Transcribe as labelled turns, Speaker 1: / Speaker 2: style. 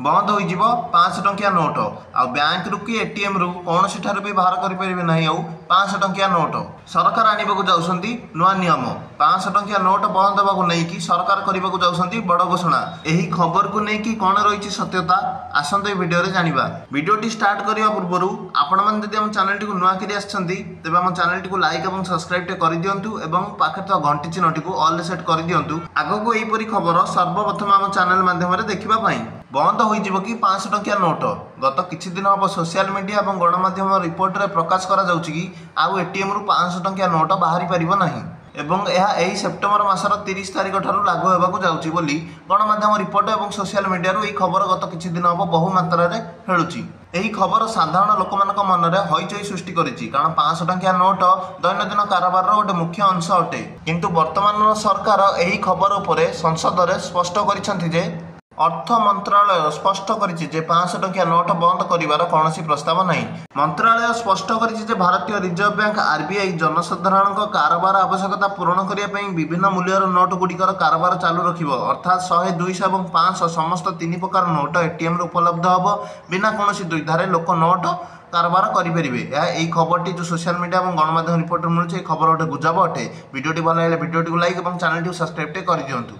Speaker 1: बंद हो 500 टंकिया नोट आ बैंक रु कि एटीएम रु कौन ठार भी बाहर करें ना आउ 500 टंकिया नोट सरकार आने जाऊँगी नुआ नियम 500 टंकिया नोट बंद होगा नहीं सरकार करने को जाऊँगी बड़ घोषणा। यही खबर को लेकिन कौन रही सत्यता आसत भिडियो जाना। भिडियोटी स्टार्ट करने पूर्व आपण मैंने जब चैनल टी नुआ कर तेज आम चैनल टी लाइक और सब्सक्राइब कर दिंतु और पाखे तो घंटी चिन्हटी को ऑल सेट कर दिंतु आग को यहीपरी खबर सर्वप्रथम आम चैनल माध्यम देखापी। बंद हो कि 500 टंकिया नोट गत किछि दिन हम सोशल मीडिया और गणमाध्यम रिपोर्ट रे प्रकाश करा जाउछि कि आउ एटीएम रु 500 टंकिया नोट बाहरी परिबो नाही एवं यह सेप्टेम्बर मासर 30 तारिख ठारू लागू होगा जाउछि बोली गणमाध्यम रिपोर्ट और सोशल मीडिया रु खबर गत किछि दिन हम बहु मात्रा रे हेळुछि। यही खबर साधारण लोक मान मन में हईचई सृष्टि करिछि कारण 500 टंकिया नोट दैनंदिन कारोबार गोटे मुख्य अंश अटे किंतु वर्तमान सरकार यही खबर उपरे संसद में स्पष्ट करिसेंति जे अर्थ मंत्रालय स्पष्ट करिछि जे 500 टंकिया नोट बंद करिवार कौनसी प्रस्ताव नहीं। मंत्रालय स्पष्ट करिछि जे भारतीय रिजर्व बैंक आरबीआई जनसाधारण कारोबार आवश्यकता पूरण करने विभिन्न मूल्यर नोट गुड़िकर कारोबार चालू रखिबो अर्थात 100, 200 और 500 समस्त 3 प्रकार नोट एटीएम उपलब्ध हम बिना कौन दुविधार लोक नोट कारोबार करेंगे। यही खबरटी जो सोशल मीडिया और गणमाध्यम रिपोर्ट मिलूँ खबर गोटे गुजब अटे। भिडियोटी भल लगे भिडियोटी को लाइक और चैनल सब्सक्राइब कर दिंतु।